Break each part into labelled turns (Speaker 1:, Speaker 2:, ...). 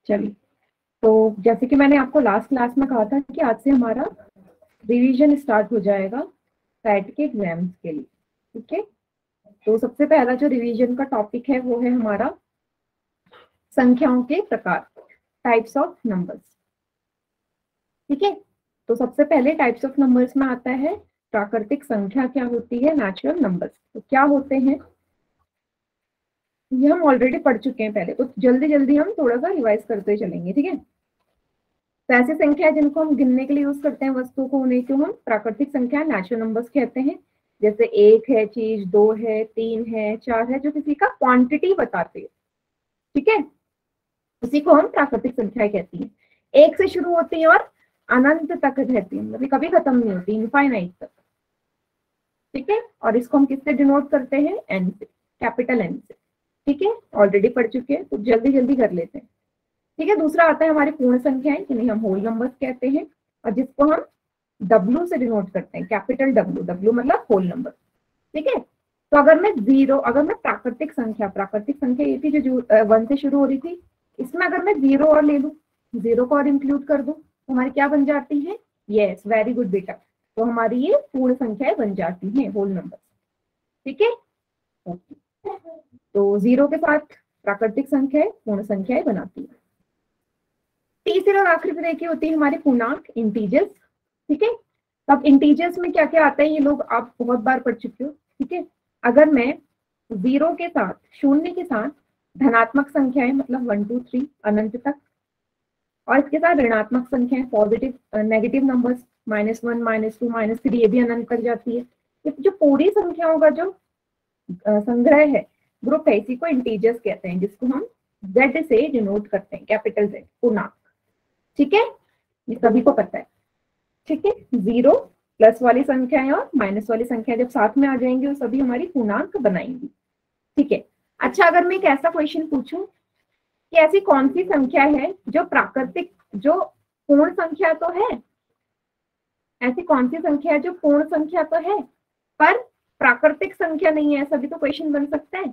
Speaker 1: चलिए, तो जैसे कि मैंने आपको लास्ट क्लास में कहा था कि आज से हमारा रिवीजन स्टार्ट हो जाएगा पैट के एग्जाम्स के लिए। ठीक है, तो सबसे पहला जो रिवीजन का टॉपिक है वो है हमारा संख्याओं के प्रकार, टाइप्स ऑफ नंबर्स। ठीक है, तो सबसे पहले टाइप्स ऑफ नंबर्स में आता है प्राकृतिक संख्या क्या होती है, नेचुरल नंबर्स। तो क्या होते हैं ये हम ऑलरेडी पढ़ चुके हैं पहले, तो जल्दी जल्दी हम थोड़ा सा रिवाइज करते चलेंगे। ठीक है, तो ऐसी संख्या है जिनको हम गिनने के लिए यूज करते हैं वस्तु को, उन्हीं को हम प्राकृतिक संख्या नेचुरल नंबर्स कहते हैं। जैसे एक है चीज, दो है, तीन है, चार है, जो किसी का क्वांटिटी बताते हैं। ठीक है, उसी को हम प्राकृतिक संख्या कहती हैं। एक से शुरू होती है और अनंत तक रहती है, मतलब कभी खत्म नहीं होती, इनफाइनाइट तक। ठीक है, और इसको हम किससे डिनोट करते हैं, एन से, कैपिटल एन से। ठीक है, ऑलरेडी पढ़ चुके हैं, तो जल्दी जल्दी कर लेते हैं। ठीक है, दूसरा आता है हमारी पूर्ण संख्याएं, जिन्हें हम होल नंबर्स कहते हैं, और जिसको हम डब्ल्यू से डिनोट करते हैं, कैपिटल डब्ल्यू। डब्ल्यू मतलब होल नंबर। ठीक है, तो अगर मैं प्राकृतिक संख्या ये थी जो 1 से शुरू हो रही थी, इसमें अगर मैं 0 और ले लूं, 0 को और इंक्लूड कर दूं, तो हमारी क्या बन जाती है, यस वेरी गुड बेटा, तो हमारी ये पूर्ण संख्याएं बन जाती हैं, होल नंबर। ठीक है, तो 0 के साथ प्राकृतिक संख्याएं पूर्ण संख्याएं बनाती है। तीसरी और आखिरी पे देखिए होती है हमारी पूर्णांक, इंटीजर्स। ठीक है, अब इंटीजर्स में क्या क्या आता है ये लोग आप बहुत बार पढ़ चुके हो। ठीक है, अगर मैं 0 के साथ, शून्य के साथ धनात्मक संख्याएं, मतलब 1 2 3 अनंत तक, और इसके साथ ऋणात्मक संख्याएं, पॉजिटिव नेगेटिव नंबर्स, -1 -2 -3, ये भी अनंत तक जाती है। ये जो पूरी संख्याओं का जो संग्रह है, ग्रुप है, इसी को इंटीजर्स कहते हैं, जिसको हम Z से डिनोट करते हैं, कैपिटल Z, पूर्णांक। ठीक है, ये सभी को पता है। ठीक है, 0 प्लस वाली संख्याएं और माइनस वाली संख्या जब साथ में आ जाएंगी वो सभी हमारी पूर्णांक बनाएंगी। ठीक है, अच्छा, अगर मैं एक ऐसा क्वेश्चन पूछूं कि ऐसी कौन सी संख्या है जो प्राकृतिक, जो पूर्ण संख्या तो है, ऐसी कौन सी संख्या है जो पूर्ण संख्या तो है पर प्राकृतिक संख्या नहीं है, ऐसा भी तो क्वेश्चन बन सकता है।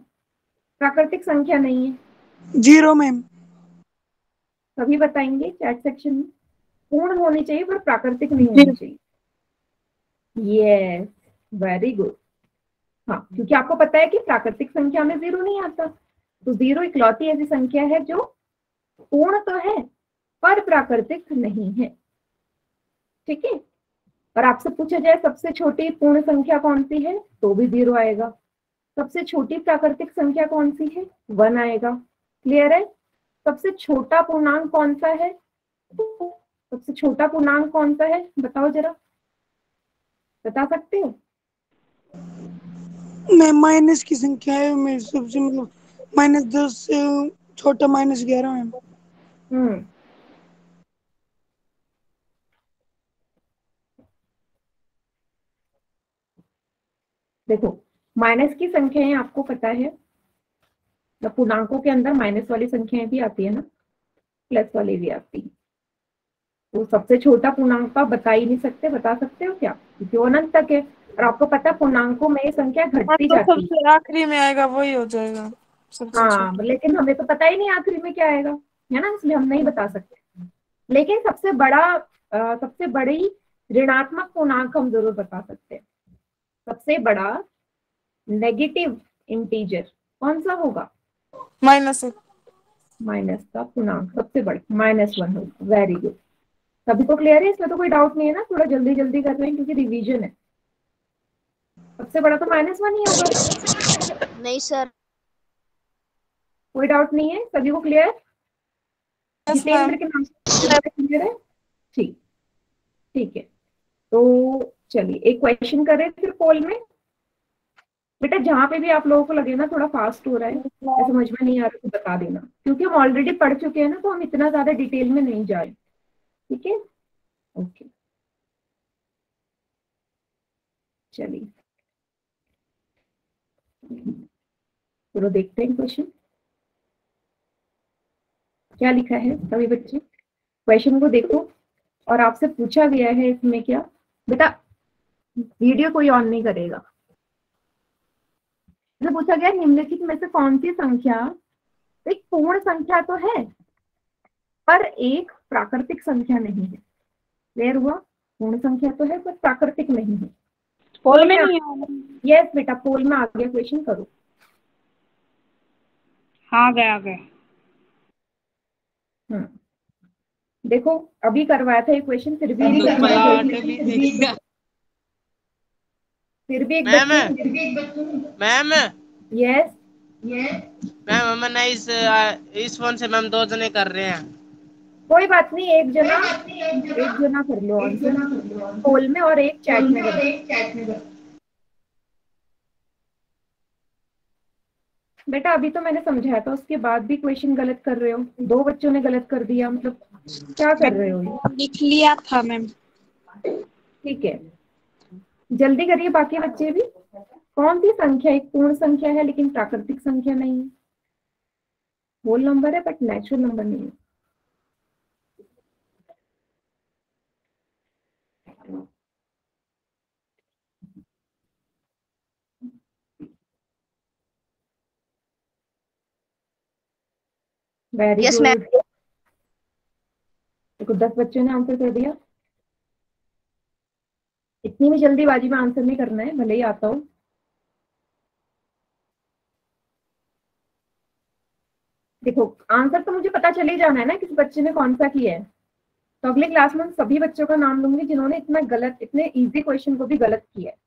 Speaker 1: प्राकृतिक संख्या नहीं है,
Speaker 2: 0 मैम।
Speaker 1: सभी बताएंगे चैट सेक्शन में। पूर्ण होनी चाहिए पर प्राकृतिक नहीं होनी चाहिए। Yes, very good. हाँ, क्योंकि आपको पता है कि प्राकृतिक संख्या में 0 नहीं आता, तो 0 इकलौती ऐसी संख्या है जो पूर्ण तो है पर प्राकृतिक नहीं है। ठीक है, और आपसे पूछा जाए सबसे छोटी पूर्ण संख्या कौन सी है, तो भी 0 आएगा। सबसे छोटी प्राकृतिक संख्या कौन सी है, 1 आएगा। क्लियर है, सबसे छोटा पूर्णांक कौन सा है, सबसे छोटा पूर्णांक कौन सा है, बताओ जरा, बता सकते हो।
Speaker 2: मैं माइनस की संख्या है, मैं सबसे मतलब -10 से छोटा -11 मैम।
Speaker 1: हम्म, देखो माइनस की संख्याएं आपको पता है, तो पूर्णांकों के अंदर माइनस वाली संख्याएं भी आती है ना, प्लस वाली भी आती है। तो सबसे छोटा पूर्णांक आप बता ही नहीं सकते, बता सकते हो क्या, क्योंकि वो अनंत तक है, और आपको पता है पूर्णांकों में ये संख्या घटती
Speaker 3: तो
Speaker 1: जाती है।
Speaker 3: सबसे आखिरी में आएगा वही हो जाएगा सबसे
Speaker 1: हाँ,
Speaker 3: छोटा।
Speaker 1: लेकिन हमें तो पता ही नहीं आखिरी में क्या आएगा, है ना, इसलिए हम नहीं बता सकते। लेकिन सबसे बड़ी ऋणात्मक पूर्णांक हम जरूर बता सकते हैं। सबसे बड़ा नेगेटिव इंटीजर कौन सा होगा,
Speaker 3: -1।
Speaker 1: माइनस का पूर्णांक सबसे बड़ा -1 होगा। वेरी गुड, सभी को क्लियर है, इसमें तो कोई डाउट नहीं है ना, थोड़ा जल्दी जल्दी कर रहे हैं क्योंकि रिवीजन है। सबसे बड़ा तो -1 ही होगा।
Speaker 4: नहीं सर।
Speaker 1: कोई डाउट नहीं है, सभी को क्लियर।
Speaker 3: Yes
Speaker 1: Jitendra
Speaker 3: ma'am.
Speaker 1: के नाम से क्लियर है। ठीक, ठीक है, तो चलिए एक क्वेश्चन करें फिर पोल में। बेटा जहां पे भी आप लोगों को लगे ना थोड़ा फास्ट हो रहा है या समझ में नहीं आ रहा तो बता देना, क्योंकि हम ऑलरेडी पढ़ चुके हैं ना, तो हम इतना ज्यादा डिटेल में नहीं जाए। ठीक है, ओके, चलिए चलो देखते हैं क्वेश्चन क्या लिखा है। सभी बच्चे क्वेश्चन को देखो, और आपसे पूछा गया है इसमें क्या, बेटा वीडियो कोई ऑन नहीं करेगा। तो पूछा गया निम्नलिखित में से कौन सी संख्या एक पूर्ण संख्या तो है पर एक प्राकृतिक संख्या नहीं है। क्लियर हुआ? पूर्ण संख्या तो है पर प्राकृतिक नहीं है।
Speaker 2: पोल में नहीं है।
Speaker 1: यस बेटा, पोल में आ गया क्वेश्चन, करो।
Speaker 2: हाँ गया गया।
Speaker 1: देखो अभी करवाया था ये क्वेश्चन, फिर भी एक बच्चे
Speaker 4: मैम
Speaker 1: यस
Speaker 4: मैम हम ना इस फोन से मैम 2 जने कर रहे हैं।
Speaker 1: कोई बात नहीं, एक जना कर लो आंसर पोल में और एक चैट में कर। बेटा अभी तो मैंने समझाया था, उसके बाद भी क्वेश्चन गलत कर रहे हो। 2 बच्चों ने गलत कर दिया, मतलब क्या कर रहे हो ये?
Speaker 2: लिख लिया था मैम।
Speaker 1: ठीक है, जल्दी करिए बाकी बच्चे भी। कौन सी संख्या एक पूर्ण संख्या है लेकिन प्राकृतिक संख्या नहीं है? होल नंबर है बट नेचुरल नंबर नहीं है। Very good. देखो 10 बच्चों ने आंसर कर दिया। इतनी भी जल्दीबाजी में आंसर नहीं करना है, भले ही आता हो। देखो आंसर तो मुझे पता चल ही जाना है ना किस बच्चे ने कौन सा किया है। तो अगली क्लास में सभी बच्चों का नाम लूंगी जिन्होंने इतने इजी क्वेश्चन को भी गलत किया है।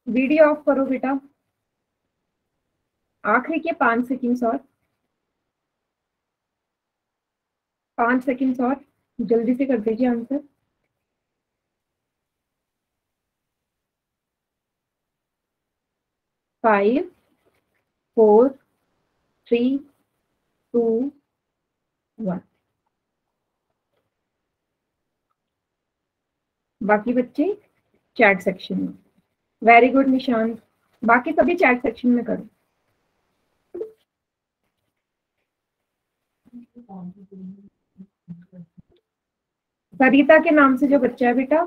Speaker 1: वीडियो ऑफ करो बेटा। आखिरी के 5 सेकंड्स और 5 सेकंड्स और जल्दी से कर दीजिए आंसर। फाइव 4 3 2 1। बाकी बच्चे चैट सेक्शन में। वेरी गुड निशांत, बाकी सभी चैट सेक्शन में करो। सरिता के नाम से जो बच्चा है बेटा,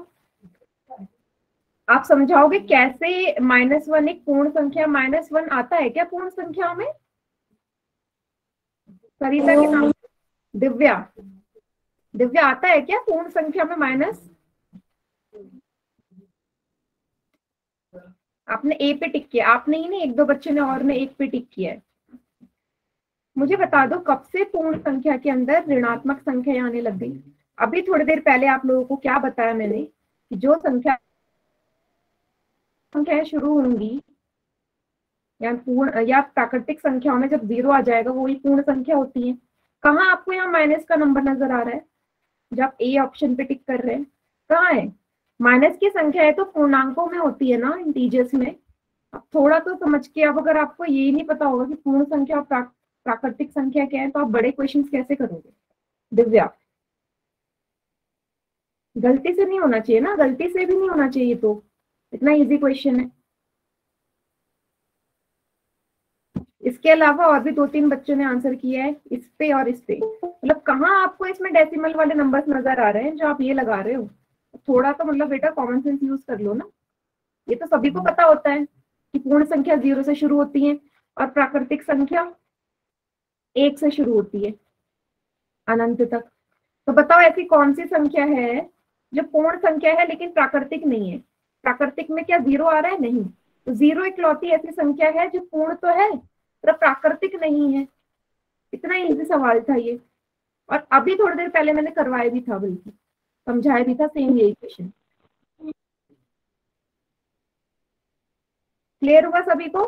Speaker 1: आप समझाओगे कैसे -1 एक पूर्ण संख्या, -1 आता है क्या पूर्ण संख्या में? सरिता के नाम। दिव्या, दिव्या आता है क्या पूर्ण संख्या में माइनस? आपने ए पे टिक किया, आपने ही नहीं, 1-2 बच्चों ने और ने 1 पे टिक किया है। मुझे बता दो कब से पूर्ण संख्या के अंदर ऋणात्मक संख्या आने लग गई? अभी थोड़ी देर पहले आप लोगों को क्या बताया मैंने कि जो संख्याएं शुरू होंगी या पूर्ण या प्राकृतिक संख्याओं में जब 0 आ जाएगा वही पूर्ण संख्या होती है। कहाँ आपको यहाँ माइनस का नंबर नजर आ रहा है जब ए ऑप्शन पे टिक कर रहे हैं? कहाँ है? माइनस की संख्या है तो पूर्णांकों में होती है ना, इंटीजर्स में। अब थोड़ा तो समझ के, अब अगर आपको ये नहीं पता होगा कि पूर्ण संख्या और प्राकृतिक संख्या क्या है तो आप बड़े क्वेश्चंस कैसे करोगे? दिव्या, गलती से नहीं होना चाहिए ना, गलती से भी नहीं होना चाहिए, तो इतना इजी क्वेश्चन है। इसके अलावा और भी 2-3 बच्चों ने आंसर किया है इस पे और इस पे। मतलब कहाँ आपको इसमें डेसिमल वाले नंबर्स नजर आ रहे हैं जो आप ये लगा रहे हो? थोड़ा तो मतलब बेटा कॉमन सेंस यूज कर लो ना। ये तो सभी को पता होता है कि पूर्ण संख्या 0 से शुरू होती है और प्राकृतिक संख्या 1 से शुरू होती है अनंत तक। तो बताओ ऐसी कौन सी संख्या है जो पूर्ण संख्या है लेकिन प्राकृतिक नहीं है? प्राकृतिक में क्या 0 आ रहा है? नहीं। तो 0 इकलौती ऐसी संख्या है जो पूर्ण तो है पर प्राकृतिक नहीं है। इतना इजी सवाल था ये, और अभी थोड़ी देर पहले मैंने करवाया भी था, बल्कि समझाया भी था सेम यही क्वेश्चन। क्लियर हुआ सभी को?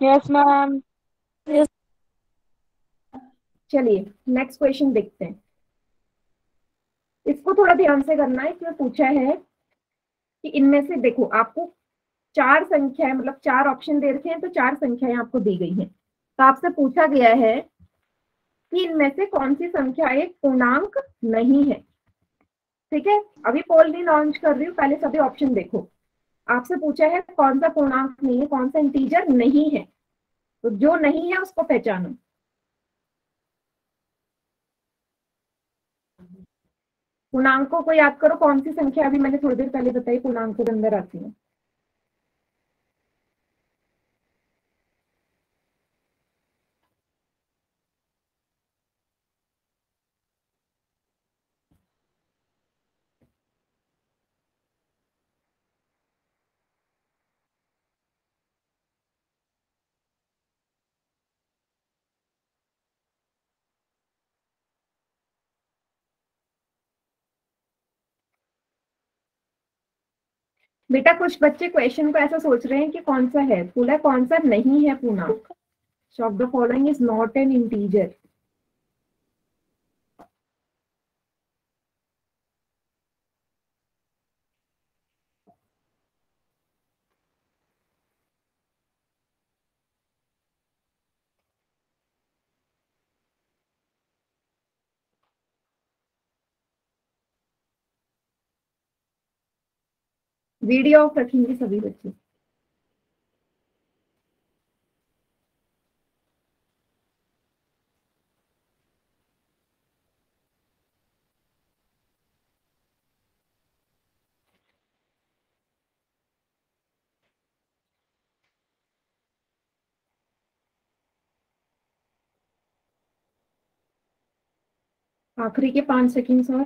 Speaker 3: Yes ma'am.
Speaker 1: चलिए नेक्स्ट क्वेश्चन देखते हैं। इसको थोड़ा ध्यान से करना है। इसमें पूछा है कि इनमें से देखो आपको 4 संख्याएं, मतलब 4 ऑप्शन दे रखे हैं तो 4 संख्याएं आपको दी गई हैं। तो आपसे पूछा गया है कि इनमें से कौन सी संख्या एक पूर्णांक नहीं है। ठीक है, अभी पोल नहीं लॉन्च कर रही हूँ, पहले सभी ऑप्शन देखो। आपसे पूछा है कौन सा पूर्णांक नहीं है, कौन सा इंटीजर नहीं है। तो जो नहीं है उसको पहचानो। पूर्णांकों को याद करो, कौन सी संख्या अभी मैंने थोड़ी देर पहले बताई पूर्णांकों के अंदर आती है? बेटा कुछ बच्चे क्वेश्चन को ऐसा सोच रहे हैं कि कौन सा है पूरा, कौन सा नहीं है पूर्णांक। Of the following is not an integer. Video of रखेंगे सभी बच्चे। आखिरी के 5 सेकेंड्स और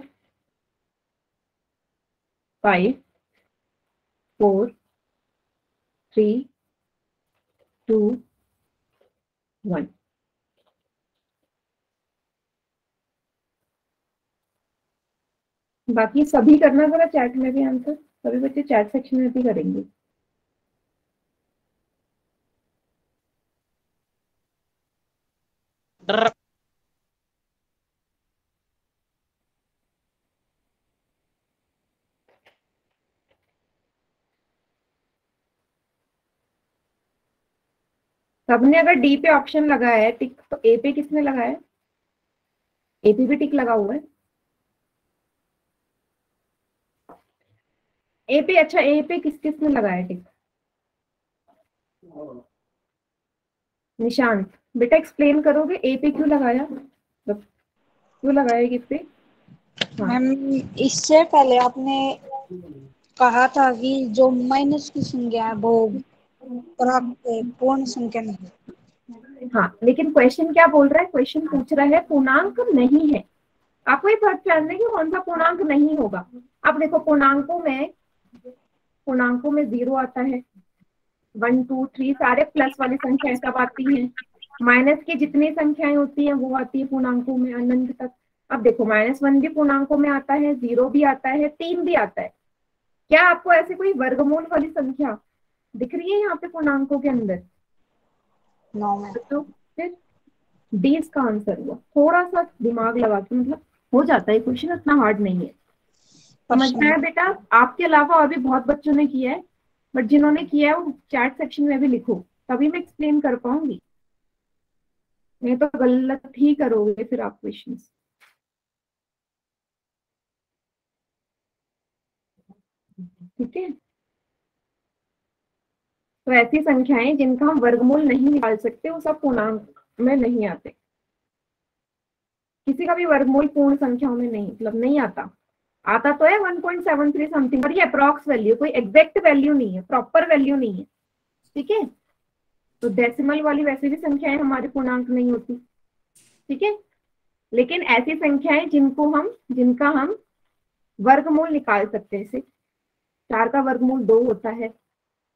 Speaker 1: 5 4 3 2 1। बाकी सभी करना जरा चैट में भी आंसर, सभी बच्चे चैट सेक्शन में भी करेंगे। सबने अगर डी पे ऑप्शन लगाया है टिक, तो ए पे किसने लगाया है? ए पे भी टिक लगा हुआ है। ए पे, अच्छा ए पे किस किसने लगाया टिक? निशांत, बेटा एक्सप्लेन करोगे ए पे क्यों लगाया, मतलब क्यों लगाया किस पे? हाँ।
Speaker 2: मैम इससे पहले आपने कहा था कि जो माइनस की संख्या है वो पूर्ण संख्या नहीं।
Speaker 1: हाँ, लेकिन क्वेश्चन क्या बोल रहा है? क्वेश्चन पूछ रहा है पूर्णांक नहीं है। आपको ये बात जानना है कि कौन सा पूर्णांक नहीं होगा। अब देखो पूर्णांकों में 0 आता है, 1 2 3 सारे प्लस वाली संख्याएं सब आती हैं। माइनस की जितनी संख्याएं होती हैं वो आती है पूर्णांकों में अनंत तक। अब देखो -1 भी पूर्णांकों में आता है, 0 भी आता है, 3 भी आता है। क्या आपको ऐसे कोई वर्गमूल वाली संख्या दिख रही है यहाँ पे पूर्णांकों के अंदर? तो फिर डी इसका आंसर हुआ। थोड़ा सा दिमाग लगा के, मतलब हो जाता है क्वेश्चन, इतना हार्ड नहीं है। समझ में आया बेटा? आपके अलावा और भी बहुत बच्चों ने किया है, बट जिन्होंने किया है वो चैट सेक्शन में भी लिखो, तभी मैं एक्सप्लेन कर पाऊंगी, नहीं तो गलत ही करोगे फिर आप क्वेश्चन। ठीक है, तो ऐसी संख्याएं जिनका हम वर्गमूल नहीं निकाल सकते वो सब पूर्णांक में नहीं आते। किसी का भी वर्गमूल पूर्ण संख्याओं में नहीं, मतलब नहीं आता। आता तो है 1.73 समथिंग, पर ये अप्रॉक्स वैल्यू, कोई एग्जैक्ट वैल्यू नहीं है, प्रॉपर वैल्यू नहीं है। ठीक है, तो डेसिमल वाली वैसे भी संख्याएं हमारे पूर्णांक नहीं होती। ठीक है, लेकिन ऐसी संख्याएं जिनका हम वर्गमूल निकाल सकते हैं, जैसे 4 का वर्गमूल 2 होता है,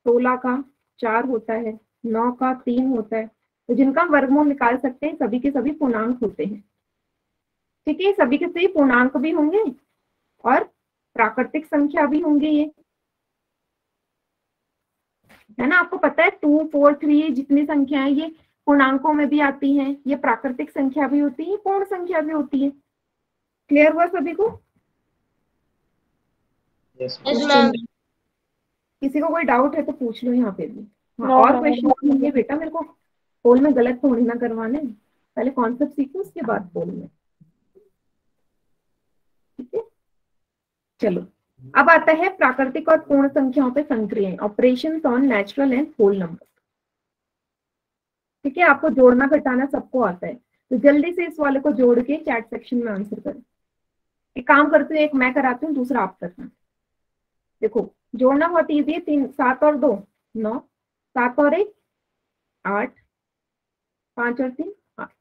Speaker 1: 16 का 4 होता है, 9 का 3 होता है, तो जिनका वर्गमूल निकाल सकते हैं सभी के सभी पूर्णांक होते हैं। ठीक है, सभी के सभी पूर्णांक भी होंगे और प्राकृतिक संख्या भी होंगे। ये है ना, आपको पता है 2 4 3 जितनी संख्याएं ये पूर्णांकों में भी आती हैं, ये प्राकृतिक संख्या भी होती है, पूर्ण संख्या भी होती है। क्लियर हुआ सभी को?
Speaker 4: Yes ma'am.
Speaker 1: किसी को कोई डाउट है तो पूछ लो यहाँ पे भी। हाँ,
Speaker 3: No,
Speaker 1: और
Speaker 3: no,
Speaker 1: क्वेश्चन होंगे बेटा, मेरे को पोल में गलत थोड़ी ना करवाने, पहले कॉन्सेप्ट सीखो उसके बाद पोल में। ठीक है, चलो अब आता है प्राकृतिक और पूर्ण संख्याओं पे संक्रियाएं, operations on natural and whole number. ठीक है, आपको जोड़ना घटाना सबको आता है, तो जल्दी से इस वाले को जोड़ के चैट सेक्शन में आंसर करें। एक काम करती हूँ, एक मैं कराती हूँ, दूसरा आप करना। देखो जोड़ना बहुत ईजी है। 3 7 और 2 9, 7 और 1 8, 5 और 3 8।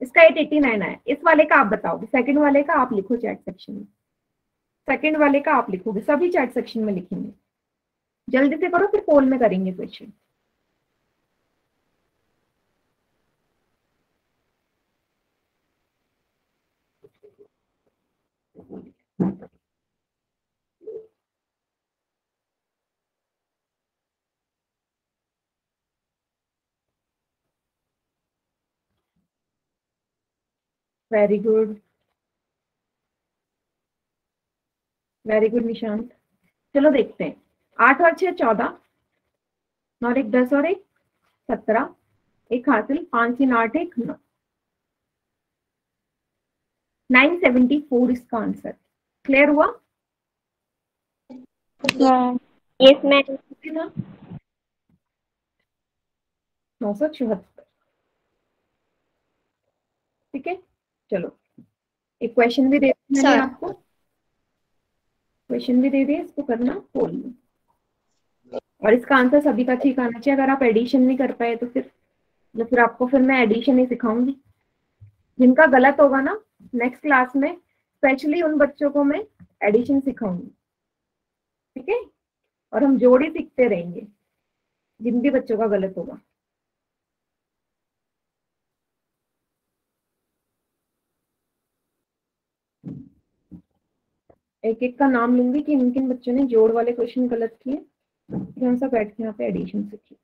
Speaker 1: इसका 889 आया। इस वाले का आप बताओगे, सेकंड वाले का आप लिखो चैट सेक्शन में। सेकंड वाले का आप लिखोगे, सभी चैट सेक्शन में लिखेंगे। जल्दी से करो, फिर पोल में करेंगे question. Very good, very good Nishant. चलो देखते हैं। 8 और 6 14, 9 और 1 10 और 1 17, एक हासिल, 5 3 8 1 9। 974 इसका आंसर। क्लियर हुआ?
Speaker 3: Yes ma'am.
Speaker 1: कितना? 974। ठीक है, चलो एक क्वेश्चन भी दे दिया मैंने आपको। क्वेश्चन भी दे दिया, इसको करना पोल में। और इसका आंसर सभी का ठीक आना चाहिए। अगर आप एडिशन नहीं कर पाए तो फिर आपको फिर मैं एडिशन ही सिखाऊंगी। जिनका गलत होगा ना, नेक्स्ट क्लास में स्पेशली उन बच्चों को मैं एडिशन सिखाऊंगी। ठीक है, और हम जोड़ी सीखते रहेंगे जिन भी बच्चों का गलत होगा। एक एक का नाम लूंगी कि किन किन बच्चों ने जोड़ वाले क्वेश्चन गलत किए, फिर हम सब बैठ के यहाँ पे एडिशन सीखिए।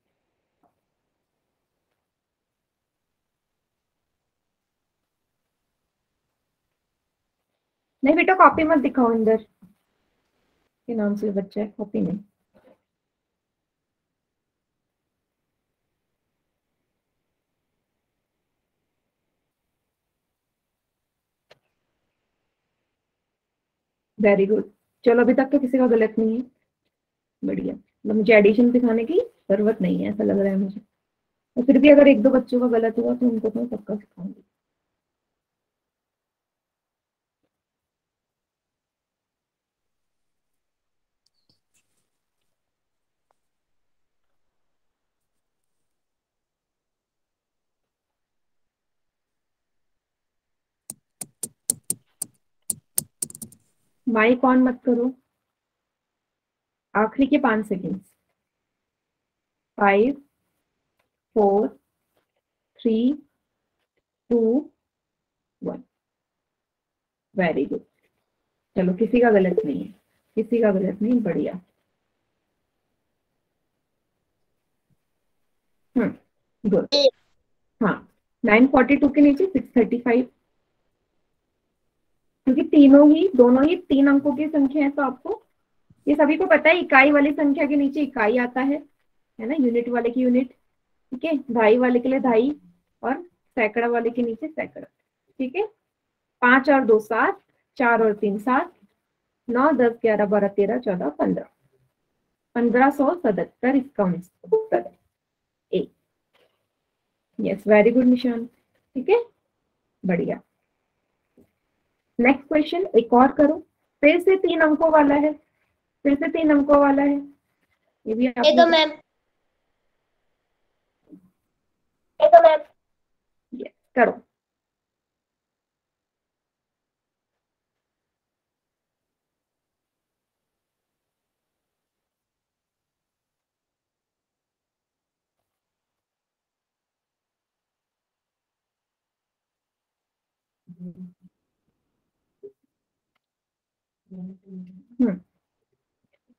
Speaker 1: नहीं बेटा, कॉपी मत दिखाओ। अंदर के नाम से बच्चा है, कॉपी नहीं। Very good. चलो अभी तक तो किसी का गलत नहीं है। बढ़िया, मतलब मुझे एडिशन सिखाने की जरूरत नहीं है, ऐसा लग रहा है मुझे। और फिर भी अगर एक दो बच्चों का गलत हुआ तो उनको तो मैं पक्का सिखाऊंगी। माइक ऑन मत करो। आखिरी के 5 सेकेंड। 5 4 3 2 1। Very good. चलो किसी का गलत नहीं है, किसी का गलत नहीं। बढ़िया। गुड। हाँ, 942 के नीचे 635, क्योंकि दोनों ही 3 अंकों की संख्या है। तो आपको ये सभी को पता है, इकाई वाली संख्या के नीचे इकाई आता है ना, यूनिट वाले की यूनिट। ठीक है, ढाई वाले के लिए ढाई, और सैकड़ा वाले के नीचे सैकड़ा। ठीक है, 5 और 2 7, 4 और 3 7, 9 10 11 12 13 14 15, 1577 इसका उत्तर है ए। यस, वेरी गुड निशान। ठीक है, बढ़िया। नेक्स्ट क्वेश्चन एक और करो। फिर से 3 अंकों वाला है, फिर से 3 अंकों वाला है। ये भी आप मैम। यस, करो।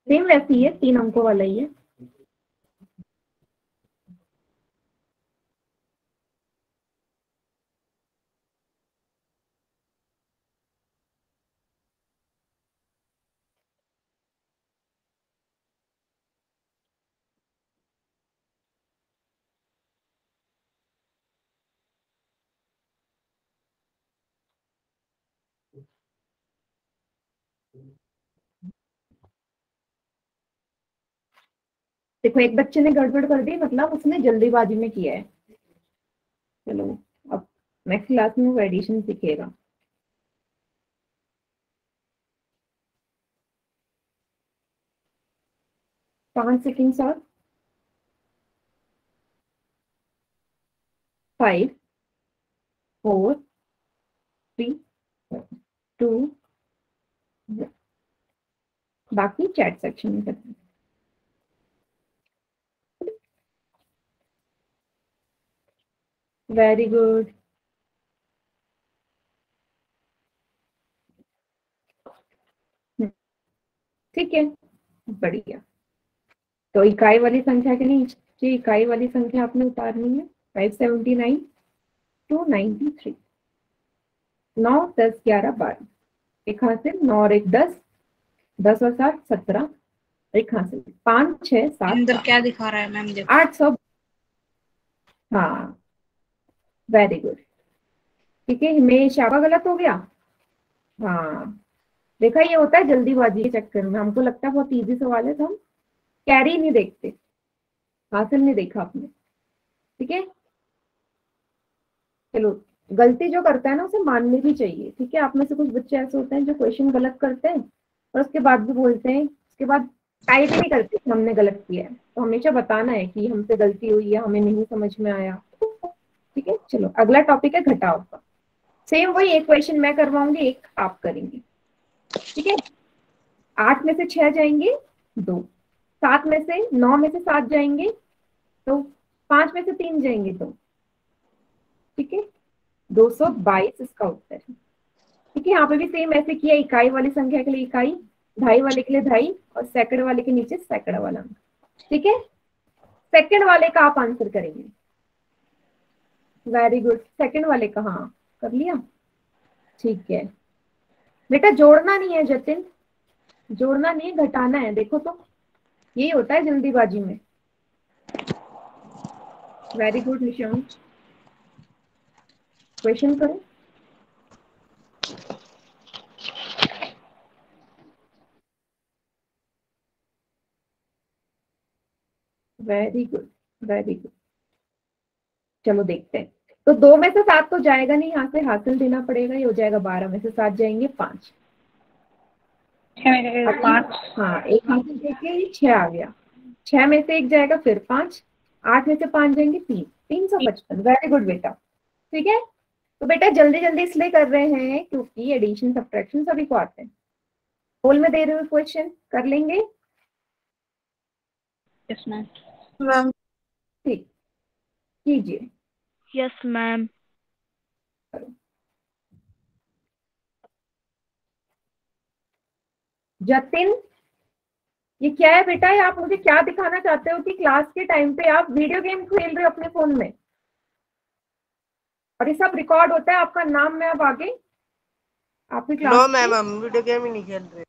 Speaker 1: सेम वैसी है, 3 अंकों वाला ही है। देखो एक बच्चे ने गड़बड़ कर दी, मतलब उसने जल्दीबाजी में किया है। चलो अब नेक्स्ट क्लास में वो एडिशन सीखेगा। 5 सेकेंड्स और 5 4 3 2 बाकी चैट सेक्शन में करते हैं। Very good. ठीक है, बढ़िया। तो इकाई वाली संख्या के नीचे इकाई वाली संख्या आपने उतारनी है। 579 293 9 10 11 12 एक हासिल, 9 और 1 10 10 और 7 17 एक हासिल, 5 6 7
Speaker 2: अंदर क्या दिखा रहा है मैम? देखो
Speaker 1: 800। हाँ वेरी गुड। ठीक है, हिमेश आपका गलत हो गया। हाँ देखा, ये होता है जल्दीबाजी के चक्कर में, हमको लगता है बहुत इजी सवाल है तो हम कैरी नहीं देखते, हासिल नहीं देखा आपने। ठीक है, चलो, गलती जो करता है ना उसे माननी भी चाहिए। ठीक है, आप में से कुछ बच्चे ऐसे होते हैं जो क्वेश्चन गलत करते हैं और उसके बाद भी बोलते हैं, उसके बाद टाइप नहीं करते कि हमने गलत किया है। तो हमेशा बताना है कि हमसे गलती हुई है, हमें नहीं समझ में आया। ठीक है, चलो अगला टॉपिक है घटाव का। सेम वही, एक क्वेश्चन मैं करवाऊंगी, एक आप करेंगे। ठीक है, 8 में से 6 जाएंगे 2, 7 में से 9 में से 7 जाएंगे तो 5 में से 3 जाएंगे 2। ठीक है, 222 इसका उत्तर है। ठीक है, यहाँ पे भी सेम ऐसे किया, इकाई वाली संख्या के लिए इकाई, ढाई वाले के लिए ढाई और सैकड़ वाले के नीचे सैकड़ा वाला अंक। ठीक है, सेकंड वाले का आप आंसर करेंगे। वेरी गुड, सेकंड वाले का हाँ कर लिया। ठीक है बेटा, जोड़ना नहीं है जतिन, जोड़ना नहीं है, घटाना है। देखो तो यही होता है जल्दीबाजी में। वेरी गुड निशांत, क्वेश्चन करो। Very good, very good. चलो देखते हैं। तो 2 में से 7 तो जाएगा नहीं, यहाँ से हासिल देना पड़ेगा, ये हो जाएगा 12 में से 7 जाएंगे 5।
Speaker 2: 5।
Speaker 1: हाँ, एक हासिल देके 6 आ गया, 6 में से 1 जाएगा फिर 5, 8 में से 5 जाएंगे 3, 355। वेरी गुड बेटा। ठीक है, तो बेटा जल्दी जल्दी इसलिए कर रहे हैं क्योंकि एडिशन सब्ट्रैक्शन सभी को आते हैं। होल में दे रहे हुए क्वेश्चन कर लेंगे।
Speaker 2: Yes ma'am.
Speaker 1: ठीक, कीजिए।
Speaker 3: Yes ma'am.
Speaker 1: जतिन, ये क्या है बेटा? ये आप मुझे क्या दिखाना चाहते हो कि क्लास के टाइम पे आप वीडियो गेम खेल रहे हो अपने फोन में, और ये सब रिकॉर्ड होता है, आपका नाम मैं अब आगे आपकी क्लास।
Speaker 4: नो मैम, हम वीडियो गेम ही नहीं खेल रहे।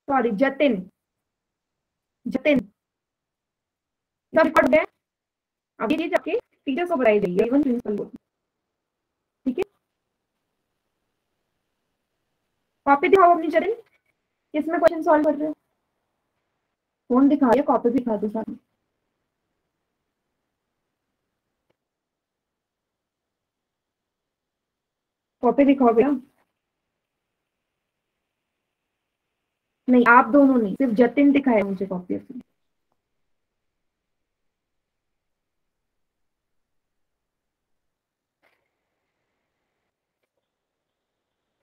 Speaker 1: सॉरी जतिन, जतिन सब रिकॉर्ड है। अब ये चीज आपके टीचर को बताई गई है, इवन प्रिंसिपल को। ठीक है, कॉपी दिखाओ अपनी जतिन, किसमें क्वेश्चन सॉल्व कर रहे हो। फोन दिखा, कॉपी दिखा दो सारी। कॉपी दिखाओ भैया। नहीं, आप दोनों नहीं, सिर्फ जतिन दिखाए मुझे कॉपी अपनी।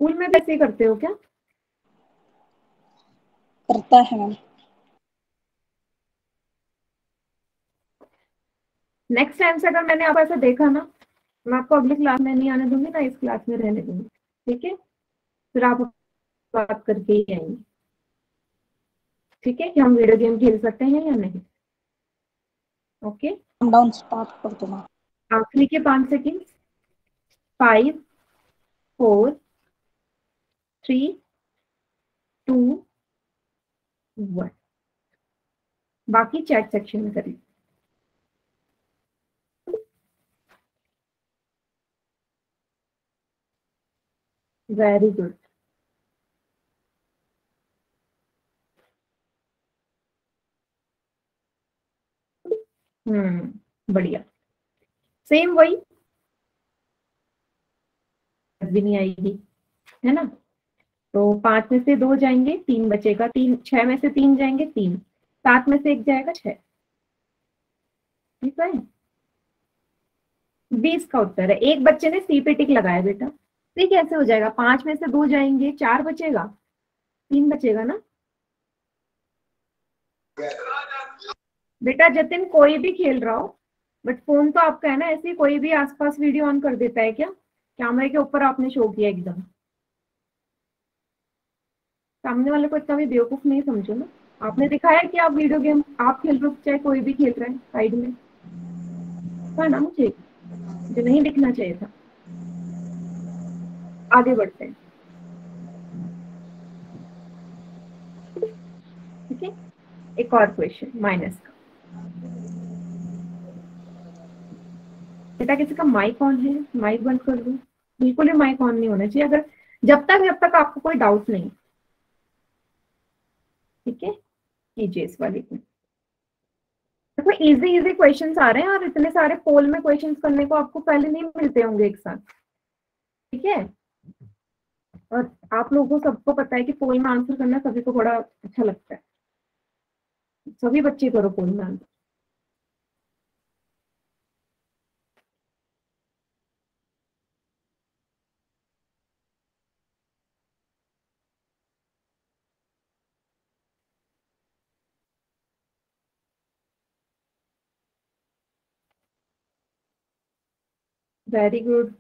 Speaker 1: स्कूल में भी ऐसे ही करते हो क्या?
Speaker 2: करता है मैम।
Speaker 1: नेक्स्ट टाइम से अगर मैंने आपको ऐसा देखा ना, मैं आपको अगली क्लास में नहीं आने दूंगी ना, इस क्लास में रहने दूंगी। ठीक है, फिर आप बात करके ही आएंगे। ठीक है, कि हम वीडियो गेम खेल सकते हैं या नहीं। ओके,
Speaker 2: डाउन स्टार्ट कर दो मैम।
Speaker 1: आखिरी के 5 सेकेंड। 5 4 3 2 1। बाकी चैट सेक्शन में करें। Very good. बढ़िया। सेम वही भी नहीं आएगी। है ना। तो 5 में से 2 जाएंगे, 3 बचेगा, 3, 6 में से 3 जाएंगे, 3, 7 में से 1 जाएगा, 6। ठीक है, 20 का उत्तर है। एक बच्चे ने सी पे टिक लगाया बेटा। ठीक, कैसे हो जाएगा? 5 में से 2 जाएंगे, 4 बचेगा, 3 बचेगा ना बेटा। जतिन, कोई भी खेल रहा हो, बट फोन तो आपका है ना। ऐसे ही कोई भी आसपास वीडियो ऑन कर देता है क्या? कैमरे के ऊपर आपने शो किया एकदम। सामने वाले को इतना भी बेवकूफ नहीं समझो ना। आपने दिखाया कि आप वीडियो गेम आप खेल रहे हो, चाहे कोई भी खेल रहा है साइड में। था ना, मुझे जो नहीं दिखना चाहिए था। आगे बढ़ते हैं। ठीक है, एक और क्वेश्चन माइनस का। बेटा किसी का माइक ऑन है? माइक बंद कर दो। बिल्कुल ही माइक ऑन नहीं होना चाहिए, अगर जब तक आपको कोई डाउट नहीं। ठीक है, कीजिए इस वाली को। देखो इजी इजी क्वेश्चंस आ रहे हैं, और इतने सारे पोल में क्वेश्चंस करने को आपको पहले नहीं मिलते होंगे एक साथ। ठीक है, और आप लोगों को सबको पता है कि पोल में आंसर करना सभी को बड़ा अच्छा लगता है। सभी बच्चे करो पोल में आंसर। Very good.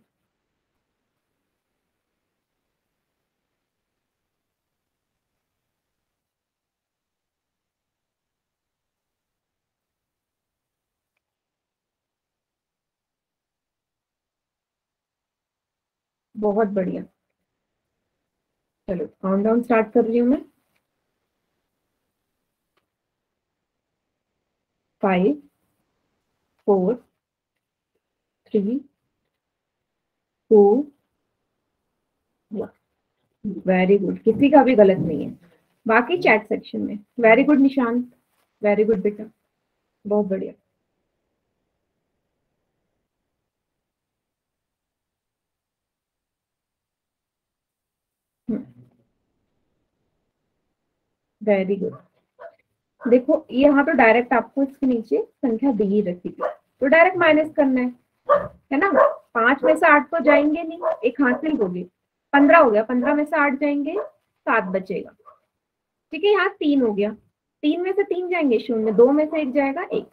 Speaker 1: बहुत बढ़िया। चलो काउंटडाउन स्टार्ट कर रही हूँ मैं। 5, 4, 3, 2, 1। वेरी गुड, किसी का भी गलत नहीं है। बाकी चैट सेक्शन में very good Nishant, very good बेटा, बहुत बढ़िया। Very good. देखो यहाँ तो डायरेक्ट आपको इसके नीचे संख्या दी ही रखी थी, तो डायरेक्ट माइनस करना है ना। 5 में से 8 तो जाएंगे नहीं, एक हासिल होगी, 15 हो गया। 15 में से 8 जाएंगे, 7 बचेगा। ठीक है, यहाँ 3 हो गया, 3 में से 3 जाएंगे, 0, 2 में से 1 जाएगा, 1,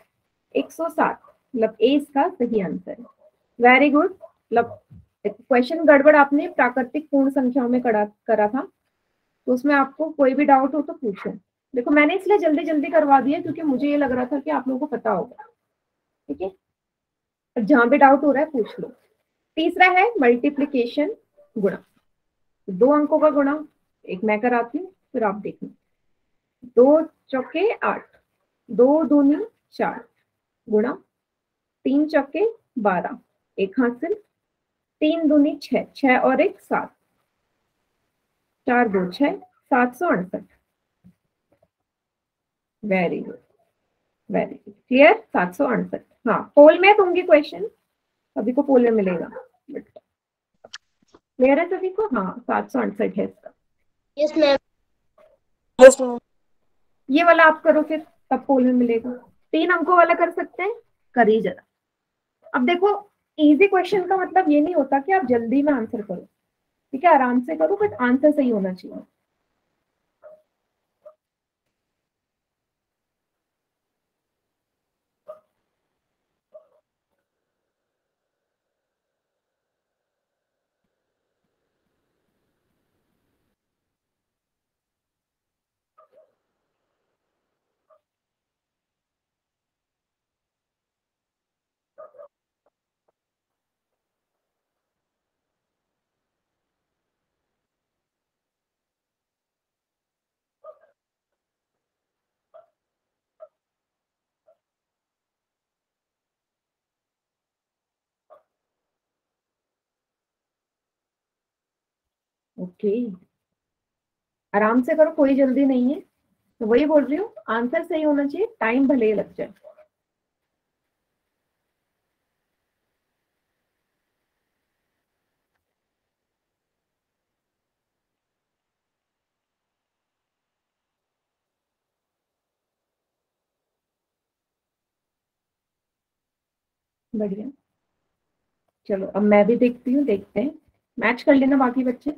Speaker 1: 107। मतलब ए इसका सही आंसर है। Very good. मतलब क्वेश्चन गड़बड़ आपने प्राकृतिक पूर्ण संख्याओं में करा था, तो उसमें आपको कोई भी डाउट हो तो पूछो। देखो मैंने इसलिए जल्दी जल्दी करवा दिया क्योंकि मुझे ये लग रहा था कि आप लोगों को पता होगा। ठीक है, जहां पे डाउट हो रहा है पूछ लो। तीसरा है मल्टीप्लीकेशन, गुणा। 2 अंकों का गुणा, एक मैं कराती हूँ फिर आप देखना। 2 चौके 8, 2 दूनी 4, गुणा 3 चौके 12, एक हासिल, 3 दूनी 6, 6 और 1 7, 4 2 6, 768। Very good, very good, clear. 768। हाँ, पोल में दूंगी क्वेश्चन, सभी को पोल में मिलेगा। क्लियर है सभी को? हाँ, 768 है इसका।
Speaker 3: Yes ma'am.
Speaker 2: Yes ma'am.
Speaker 1: ये वाला आप करो फिर, तब पोल में मिलेगा। 3 अंकों वाला कर सकते हैं, करिए जरा। अब देखो इजी क्वेश्चन का मतलब ये नहीं होता कि आप जल्दी में आंसर करो। ठीक है, आराम से करो, बट आंसर सही होना चाहिए। ओके, आराम से करो, कोई जल्दी नहीं है। तो वही बोल रही हूँ, आंसर सही होना चाहिए, टाइम भले ही लग जाए। बढ़िया। चलो अब मैं भी देखती हूँ, देखते हैं, मैच कर लेना बाकी बच्चे।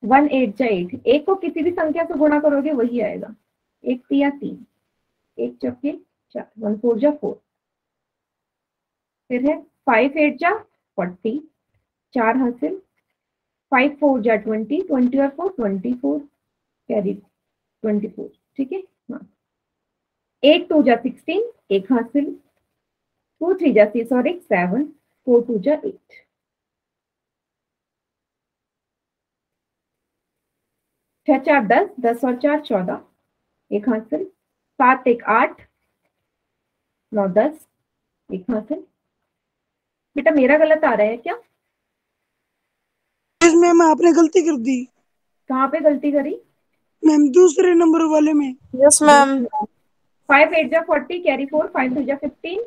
Speaker 1: 1 8 जा 8, एक को किसी भी संख्या से गुणा करोगे वही आएगा। 1 3 1 चौके 4, 1 4 जा 4। फिर है 5 8 जा 40, 4 हासिल। 5 4 जा 20, 20 और 4 24, कैरी 24। ठीक है, हाँ। 8 2 जा 16, एक हासिल। 2 3 जा 6 और एक 7, 4 2 जा 8। 6 4 10, 10 और 4 14, एक हासिल। 7 1 8, 9 10, एक हासिल। बेटा मेरा गलत आ रहा है क्या?
Speaker 2: यस मैम, आपने गलती कर दी।
Speaker 1: कहाँ पे गलती करी?
Speaker 2: मैम दूसरे नंबर वाले में।
Speaker 5: Yes ma'am.
Speaker 1: 5 8 जा 40, कैरी 4, 5 2 जा 15।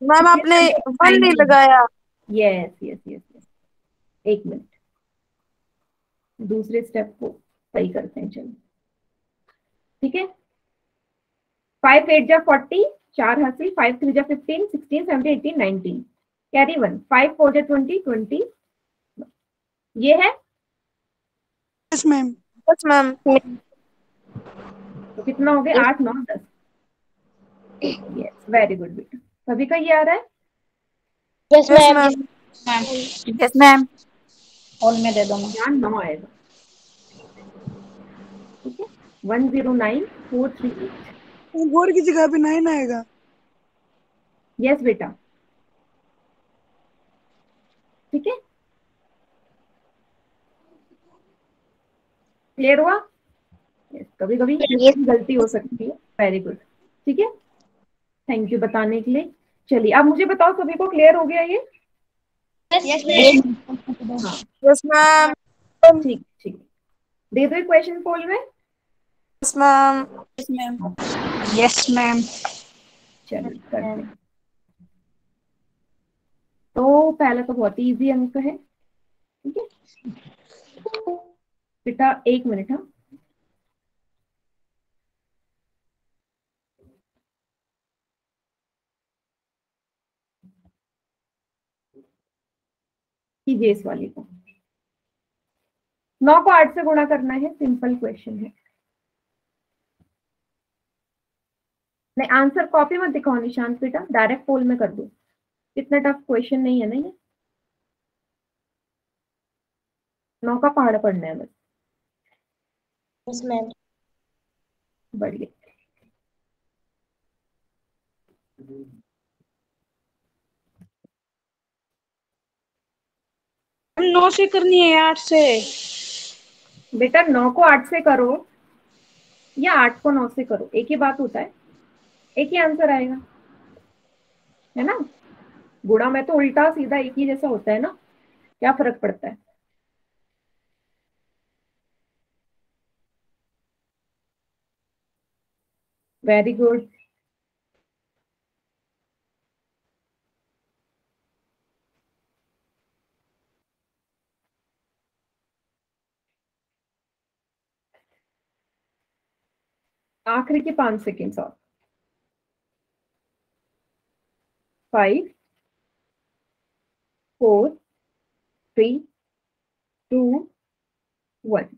Speaker 5: मैम आपने 1 नहीं लगाया।
Speaker 1: यस यस यस यस, एक मिनट, दूसरे स्टेप को सही करते हैं। चलो ठीक है। 5 8 जा 40, 4 हासिल। 5 3 जा 15, 16 17 18 19, कैरी 1। 5 4 जा 20 20, ये है।
Speaker 2: Yes ma'am.
Speaker 5: Yes ma'am.
Speaker 1: तो कितना हो गया? 8 9 10। यस, वेरी गुड बेटा, सभी का ये आ रहा है।
Speaker 3: Yes
Speaker 5: yes
Speaker 3: ma'am.
Speaker 5: Ma'am. Yes ma'am.
Speaker 2: Hall में दे दो मैम।
Speaker 1: यहाँ 9 आएगा। ठीक है, 109 438।
Speaker 2: फोर की जगह पे 9 आएगा।
Speaker 1: यस बेटा, ठीक है, क्लियर हुआ? yes, कभी कभी
Speaker 3: यस
Speaker 1: गलती हो सकती है। वेरी गुड, ठीक है, थैंक यू बताने के लिए। चलिए अब मुझे बताओ, सभी को क्लियर हो गया ये?
Speaker 3: यस
Speaker 1: हाँ
Speaker 5: यस मैम।
Speaker 1: ठीक ठीक, दे दो क्वेश्चन पोल में।
Speaker 5: Yes ma'am.
Speaker 2: Yes ma'am. Yes ma'am.
Speaker 1: चलिए करते हैं। तो पहला तो बहुत ही इजी अंक है। ठीक है बेटा, एक मिनट। हाँ, कीजिए इस वाले को। 9 को 8 से गुणा करना है, सिंपल क्वेश्चन है। नहीं, आंसर कॉपी मत दिखाओ निशांत बेटा, डायरेक्ट पोल में कर दो। इतना टफ क्वेश्चन नहीं है ना ये। 9 का पहाड़ पढ़ना है बस।
Speaker 3: मैम।
Speaker 1: बढ़िया।
Speaker 2: हम 9 से करनी है, 8 से।
Speaker 1: बेटा 9 को 8 से करो या 8 को 9 से करो, एक ही बात होता है, एक ही आंसर आएगा, है ना। गुणा में तो उल्टा सीधा एक ही जैसा होता है ना, क्या फर्क पड़ता है। Very good. आखिरी के 5 सेकेंड्स और। 5 4 3 2 1।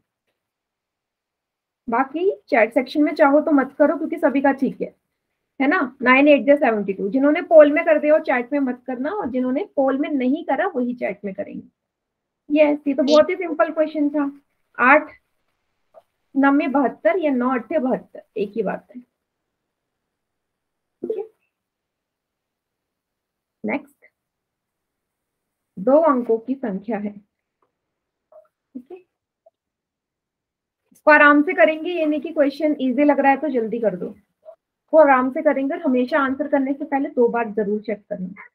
Speaker 1: बाकी चैट सेक्शन में चाहो तो मत करो क्योंकि सभी का ठीक है ना। 9 8 जा 72, जिन्होंने पोल में कर दिया वो चैट में मत करना, और जिन्होंने पोल में नहीं करा वही चैट में करेंगे। ये तो बहुत ही सिंपल क्वेश्चन था। 8 9 72 या 9 8 72, एक ही बात है। ठीक है, नेक्स्ट। 2 अंकों की संख्या है। ठीक है, इसको आराम से करेंगे, ये नहीं कि क्वेश्चन इजी लग रहा है तो जल्दी कर दो। वो आराम से करेंगे, हमेशा आंसर करने से पहले 2 बार जरूर चेक करना।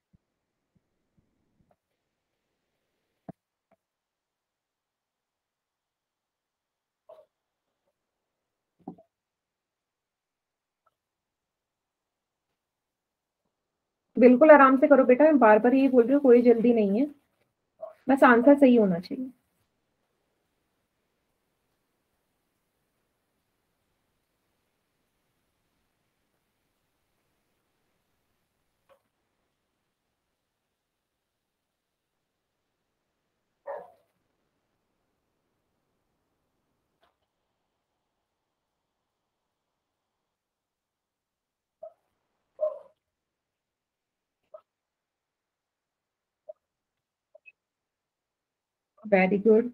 Speaker 1: बिल्कुल आराम से करो बेटा, मैं बार बार यही बोल रही हूँ, कोई जल्दी नहीं है, बस आंसर सही होना चाहिए। Very good.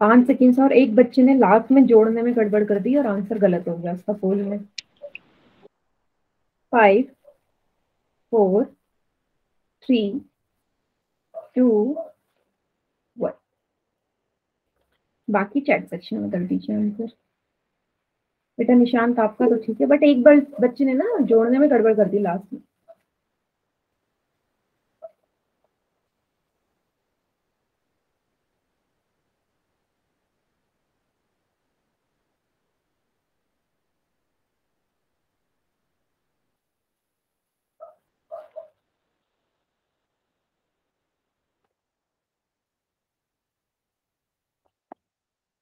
Speaker 1: पांच सेकेंड्स और एक बच्चे ने लास्ट में जोड़ने में गड़बड़ कर दी और आंसर गलत हो गया उसका पोल में। 5 4 3 2 1। बाकी चैट सेक्शन में कर दीजिए आंसर। बेटा निशांत आपका तो ठीक है, बट एक बार बच्चे ने ना जोड़ने में गड़बड़ कर दी लास्ट में।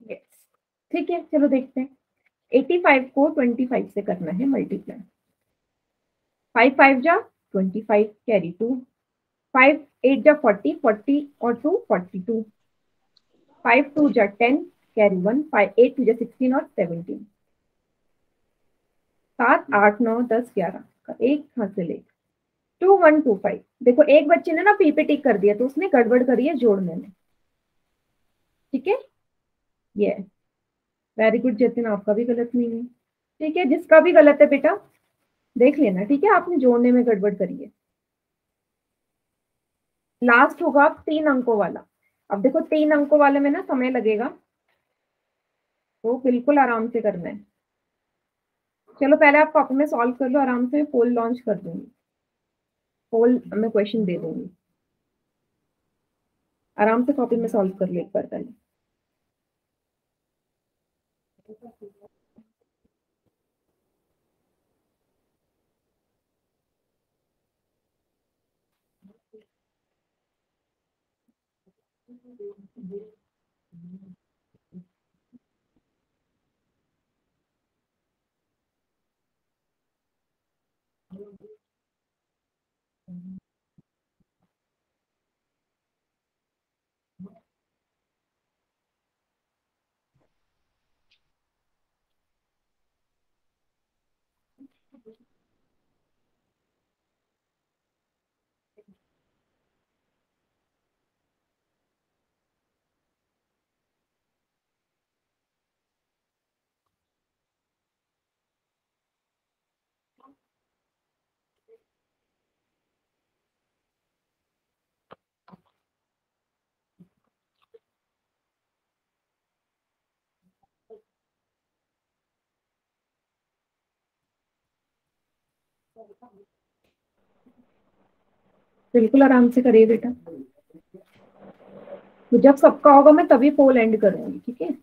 Speaker 1: यस ठीक है, चलो देखते हैं। 85 को 25 से करना है मल्टीप्लाई। 5 5 जा 25 कैरी 2, 5 8 जा 40 40 और 2 42, 5 2 जा 10 कैरी 1, 5 8 2 जा 16 और 17, 7 8 9 10 11 का एक हासिल एक 2 1 2 5। देखो एक बच्चे ने ना पी पे टिक कर दिया तो उसने गड़बड़ करी है जोड़ने में। ठीक है, ये वेरी गुड जतिन, आपका भी गलत नहीं है। ठीक है, जिसका भी गलत है बेटा देख लेना। ठीक है, आपने जोड़ने में गड़बड़ करी है। लास्ट होगा 3 अंकों वाला। अब देखो 3 अंकों वाले में ना समय लगेगा, तो बिल्कुल आराम से करना है। चलो पहले आप कॉपी में सॉल्व कर लो आराम से, पोल लॉन्च कर दूंगी, पोल में क्वेश्चन दे दूंगी। आराम से कॉपी में सॉल्व कर लो एक बार पहले। बिल्कुल आराम से करिए बेटा, तो जब सबका होगा मैं तभी पोल एंड करूंगी। ठीक है,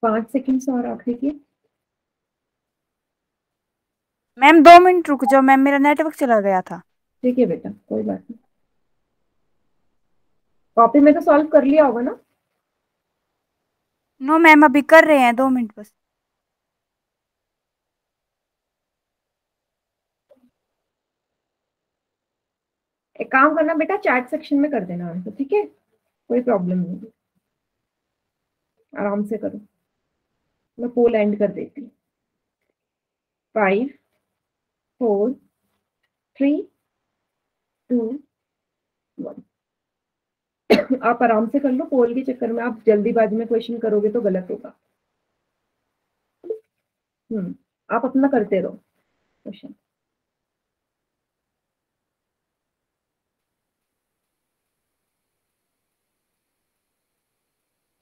Speaker 1: पांच सेकंड और आखिरी के।
Speaker 5: मैम 2 मिनट रुक जाओ मैम, मेरा नेटवर्क चला गया था।
Speaker 1: ठीक है बेटा, कोई बात नहीं। कॉपी में तो सॉल्व कर लिया होगा ना?
Speaker 5: नो मैम, अभी कर रहे हैं, 2 मिनट बस।
Speaker 1: एक काम करना बेटा, चैट सेक्शन में कर देना आंसर, ठीक है, कोई प्रॉब्लम नहीं है, आराम से करो। मैं पोल एंड कर देती हूँ। 5 4 3 2 1। आप आराम से कर लो, पोल के चक्कर में आप जल्दीबाजी में क्वेश्चन करोगे तो गलत होगा। आप अपना करते रहो क्वेश्चन।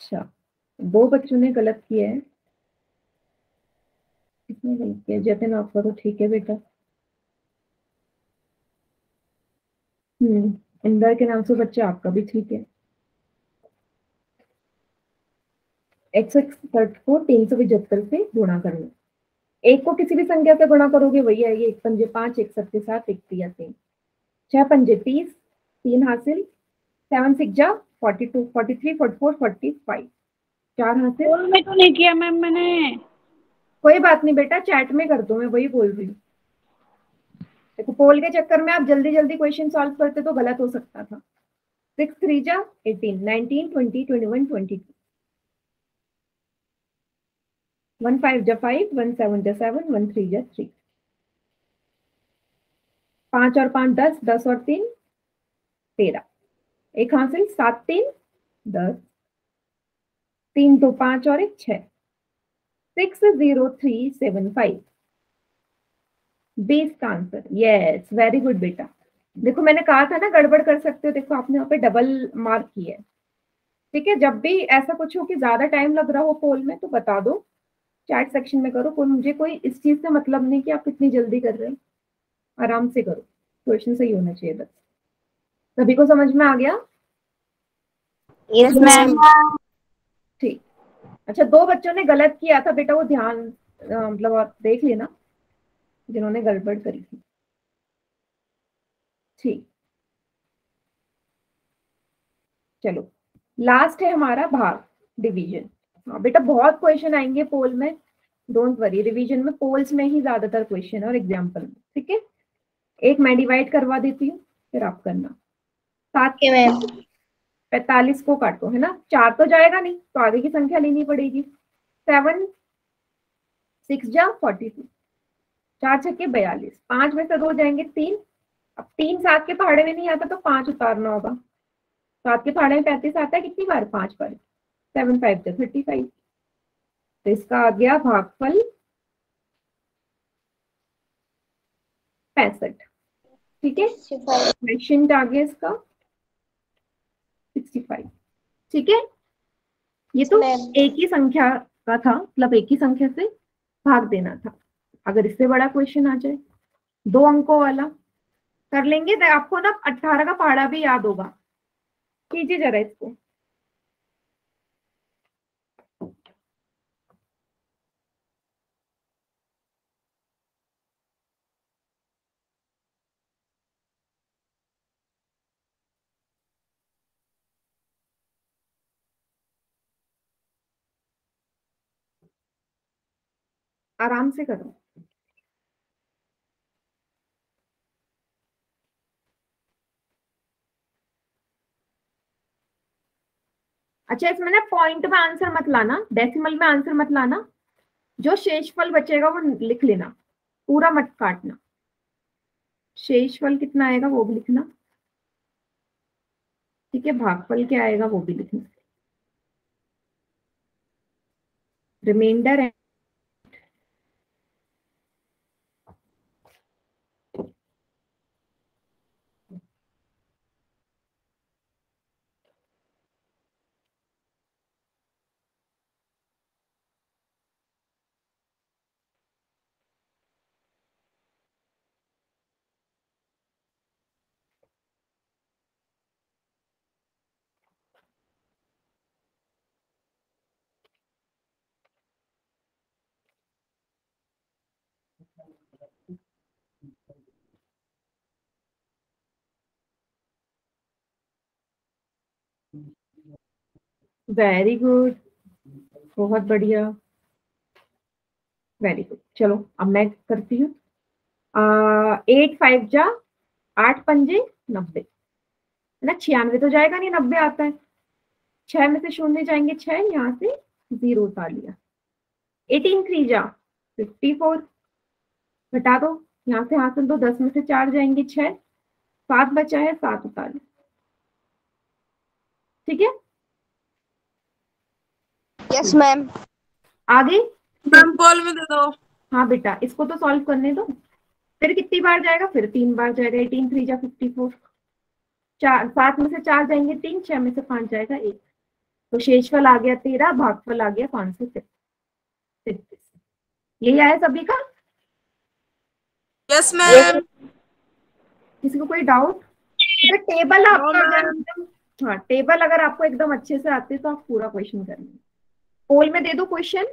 Speaker 1: अच्छा, 2 बच्चों ने गलत किया है। किसने गलत किया? जतिन आप करो, ठीक है बेटा। इंदर के नाम से बच्चा आपका भी ठीक है। 161 को 375 से गुणा करना। एक को किसी भी संख्या से गुणा करोगे वही आएगी। 1 पंजे 5, 1 सत्ते 7, 1 तिया 3, 6 पंजे 30, 3 हासिल, 7 6 जा 42, 43, 44, 45, 4 हासिल।
Speaker 2: पोल में तो नहीं किया मैम मैंने।
Speaker 1: कोई बात नहीं बेटा, चैट में कर दो, मैं वही बोल रही हूँ। देखो पोल के चक्कर में आप जल्दी जल्दी क्वेश्चन सॉल्व करते तो गलत हो सकता था। 6 3 जा 18, 19, 20, 21, 22, 1 5 जा 5, 1 7 जा 7, 1 3 जा 3, 5 और 5 10, 10 और 3 13, 1 हासिल, 7 3 10, 3 2 5 और 1 6, 6 0 3 7 5, 20 का आंसर। यस, वेरी गुड बेटा। देखो मैंने कहा था ना गड़बड़ कर सकते हो, देखो आपने यहाँ पे डबल मार्क किया है। ठीक है, जब भी ऐसा कुछ हो कि ज्यादा टाइम लग रहा हो पोल में तो बता दो, चैट सेक्शन में करो। मुझे कोई इस चीज से मतलब नहीं कि आप कितनी जल्दी कर रहे हो, आराम से करो, क्वेश्चन सही होना चाहिए बस। सभी को समझ में आ गया?
Speaker 5: Yes ma'am.
Speaker 1: ठीक। अच्छा, 2 बच्चों ने गलत किया था बेटा, वो ध्यान मतलब आप देख लेना जिन्होंने गड़बड़ करी थी। ठीक, चलो लास्ट है हमारा भाग, डिवीजन। हाँ बेटा, बहुत क्वेश्चन आएंगे पोल में, डोंट वरी। रिवीजन में पोल्स में ही ज्यादातर क्वेश्चन और एग्जाम्पल में, ठीक है। एक मैं डिवाइड करवा देती हूँ, फिर आप करना। 7 45 को काटो, है ना, 4 तो जाएगा नहीं तो आगे की संख्या लेनी पड़ेगी। 7 6 जा 42, 4 छक्के 42, 5 में से 2 जाएंगे 3। अब 3 7 के पहाड़े में नहीं आता तो 5 उतारना होगा। 7 के पहाड़े में 35 आता है कितनी बार? 5 बार। 7 5 जा 35, तो इसका आ गया भागफल 65। ठीक है, क्वेश्चन आ गया इसका 65। ठीक है, ये तो एक ही संख्या का था, मतलब एक ही संख्या से भाग देना था। अगर इससे बड़ा क्वेश्चन आ जाए 2 अंकों वाला कर लेंगे तो आपको ना 18 का पहाड़ा भी याद होगा। कीजिए जरा इसको। आराम से करो। अच्छा, इसमें ना पॉइंट में आंसर मत लाना, डेसिमल में आंसर मत लाना। जो शेषफल बचेगा वो लिख लेना, पूरा मत काटना। शेषफल कितना आएगा वो भी लिखना, ठीक है। भागफल क्या आएगा वो भी लिखना। रिमाइंडर है। वेरी गुड, बहुत बढ़िया, वेरी गुड। चलो अब मैं करती हूँ। 8 5 जा 8 पंजे 90 है ना, 96 तो जाएगा नहीं, 90 आता है। 6 में से शून्य जाएंगे 6, यहाँ से 0 उतार लिया। 18 3 जा 54, घटा दो, यहाँ से हासिल दो, 10 में से 4 जाएंगे 6, 7 बचा है, 7 उतार लो। ठीक है,
Speaker 3: यस मैम।
Speaker 1: आगे
Speaker 6: मैम पोल में दे दो।
Speaker 1: हाँ बेटा, इसको तो सॉल्व करने दो। फिर कितनी बार जाएगा, फिर 3 बार जाएगा। 18 3 जा 54, 7 में से 4 जाएंगे 3, 6 में से 5 जाएगा 1, तो शेषफल आ गया 13, भागफल आ गया 533। यही आया सभी का?
Speaker 6: Yes ma'am.
Speaker 1: किसी को कोई डाउट? तो टेबल आपका अगर एकदम, हाँ टेबल अगर आपको एकदम अच्छे से आते तो आप पूरा क्वेश्चन कर लेंगे। पोल में दे दो question.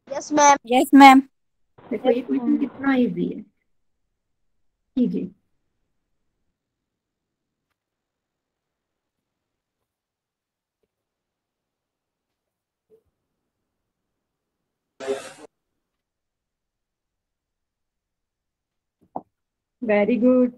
Speaker 3: Yes ma'am.
Speaker 5: Yes ma'am.
Speaker 1: देखो ये क्वेश्चन कितना इजी है, कीजिए। Very good.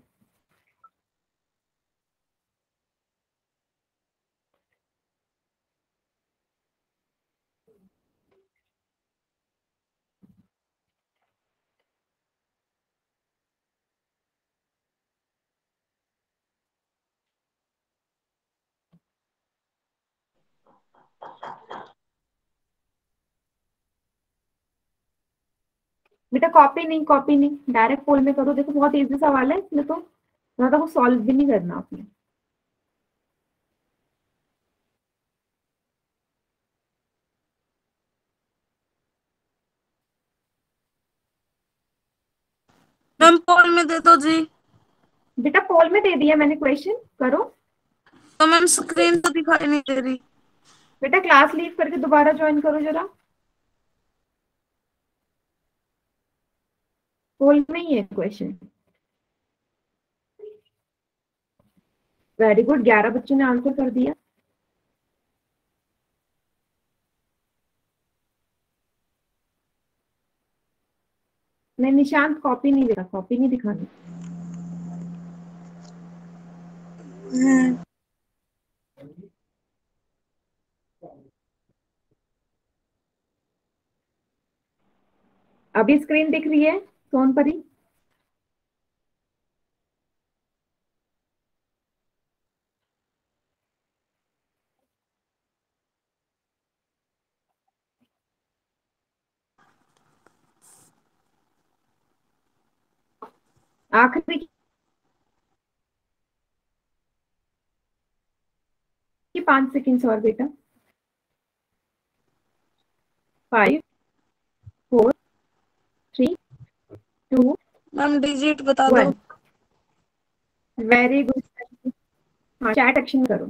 Speaker 1: बेटा कॉपी नहीं, कॉपी नहीं, डायरेक्ट पोल में करो। देखो बहुत इजी सवाल है, इसमें तो ज्यादा कुछ सॉल्व भी नहीं करना आपने।
Speaker 6: मैम पोल में दे दो जी।
Speaker 1: बेटा पोल में दे दिया मैंने, क्वेश्चन करो।
Speaker 6: तो मैम स्क्रीन तो दिखाई नहीं दे रही।
Speaker 1: बेटा क्लास लीव करके दोबारा ज्वाइन करो जरा, पोल में ही है क्वेश्चन। वेरी गुड, 11 बच्चों ने आंसर कर दिया। नहीं निशांत कॉपी नहीं दे रहा, कॉपी नहीं दिखानी। अभी स्क्रीन दिख रही है सोनपरी? आखिरी की 5 सेकेंड्स और बेटा। 5 4 3 2
Speaker 6: मैम डिजिट बता दो।
Speaker 1: 1। Very good. हाँ चैट एक्शन करो।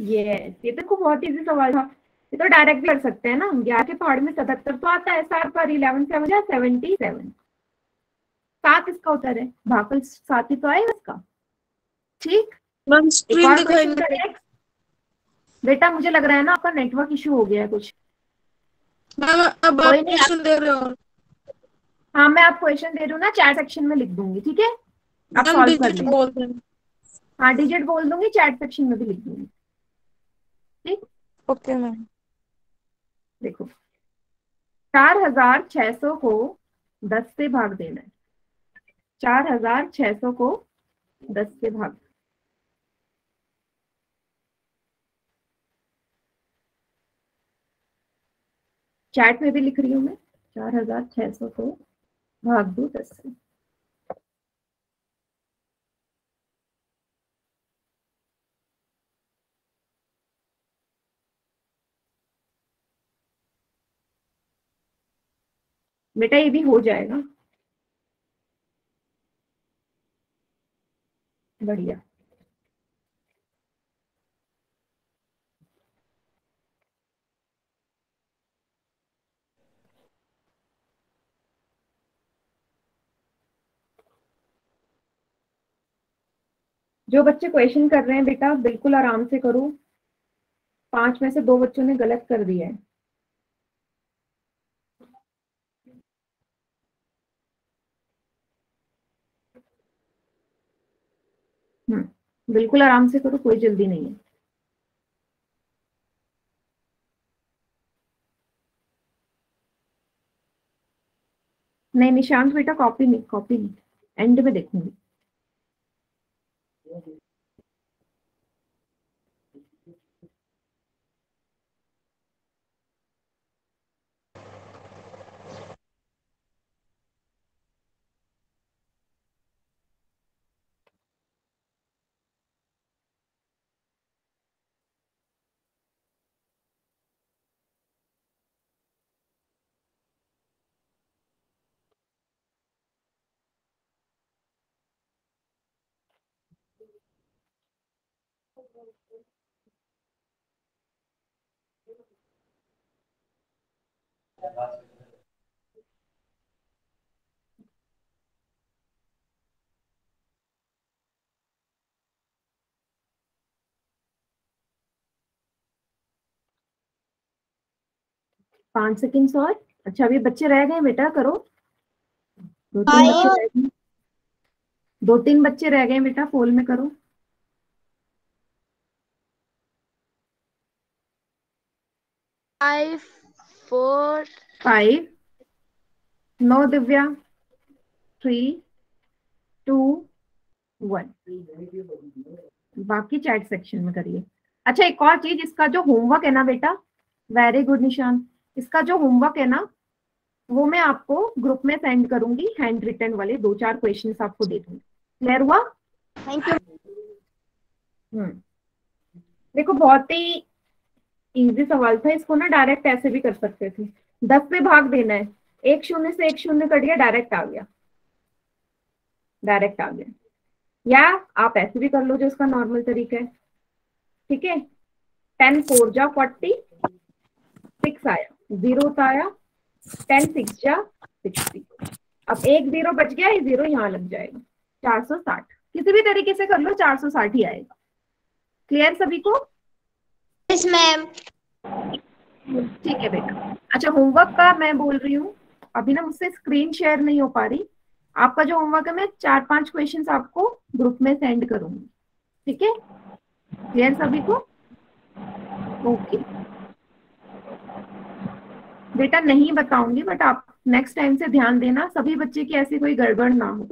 Speaker 1: ये देखो बहुत इजी सवाल था, ये तो डायरेक्ट भी कर सकते हैं ना। 11 के पहाड़ में 77 तो आता है, 7 पर 11 7 जा 77, 7 इसका उत्तर है। भागफल 7 ही तो आएगा इसका। ठीक,
Speaker 6: मैम
Speaker 1: एक
Speaker 6: स्क्रीन
Speaker 1: और
Speaker 6: दिखाई
Speaker 1: क्वेश्चन
Speaker 6: नहीं दे
Speaker 1: करें। बेटा मुझे लग रहा है ना आपका नेटवर्क इशू हो गया है कुछ।
Speaker 6: रही। मैम अब आप
Speaker 1: कोई नहीं,
Speaker 6: क्वेश्चन दे रहे हो।
Speaker 1: हाँ मैं आप क्वेश्चन दे रही हूँ ना, चैट सेक्शन में लिख दूंगी, ठीक है? आप
Speaker 6: मैम
Speaker 1: सॉल्व कर
Speaker 6: डिजिट
Speaker 1: लें।
Speaker 6: बोल रहे हैं।
Speaker 1: हाँ डिजिट बोल दूंगी, चैट सेक्शन में भी लिख दूंगी। ठीक,
Speaker 6: ओके मैम।
Speaker 1: देखो 4600 को 10 से भाग देना है। 4600 को 10 से भाग, चैट में भी लिख रही हूँ मैं। 4600 को भाग दो 10 से। बेटा ये भी हो जाएगा, बढ़िया। जो बच्चे क्वेश्चन कर रहे हैं बेटा बिल्कुल आराम से करो। 5 में से 2 बच्चों ने गलत कर दिया है। बिल्कुल आराम से करो, कोई जल्दी नहीं है। नहीं निशांत बेटा कॉपी नहीं, एंड में देखूंगी। पांच सेकेंड और। अच्छा अभी बच्चे रह गए बेटा, करो। 2-3 बच्चे रह गए बेटा, फोल में करो।
Speaker 3: 5 4
Speaker 1: 5 9 दिव्या 3 2 1। बाकी चैट सेक्शन में करिए। अच्छा एक और चीज, इसका जो होमवर्क है ना बेटा, वेरी गुड निशान, इसका जो होमवर्क है ना वो मैं आपको ग्रुप में सेंड करूंगी, हैंड रिटन वाले 2-4 क्वेश्चंस आपको दे दूंगी। क्लियर हुआ?
Speaker 3: Thank you.
Speaker 1: देखो बहुत ही इजी सवाल था, इसको ना डायरेक्ट ऐसे भी कर सकते थे। 10 से भाग देना है, 1 शून्य से 1 शून्य कट गया, डायरेक्ट आ गया। या आप ऐसे भी कर लो जो इसका नॉर्मल तरीका है। ठीक है, 10 4 जा 40, 6 आया, 0 आया, 10 6 जा 60। अब एक 0 बच गया, ये 0 यहाँ लग जाएगा, 460। किसी भी तरीके से कर लो 460 ही आएगा। क्लियर सभी को?
Speaker 3: Yes ma'am.
Speaker 1: ठीक है बेटा। अच्छा होमवर्क का मैं बोल रही हूँ, अभी ना मुझसे स्क्रीन शेयर नहीं हो पा रही। आपका जो होमवर्क है मैं 4-5 क्वेश्चंस आपको ग्रुप में सेंड करूंगी। ठीक है, क्लियर सभी को? ओके बेटा नहीं बताऊंगी, बट आप नेक्स्ट टाइम से ध्यान देना, सभी बच्चे की ऐसी कोई गड़बड़ ना हो।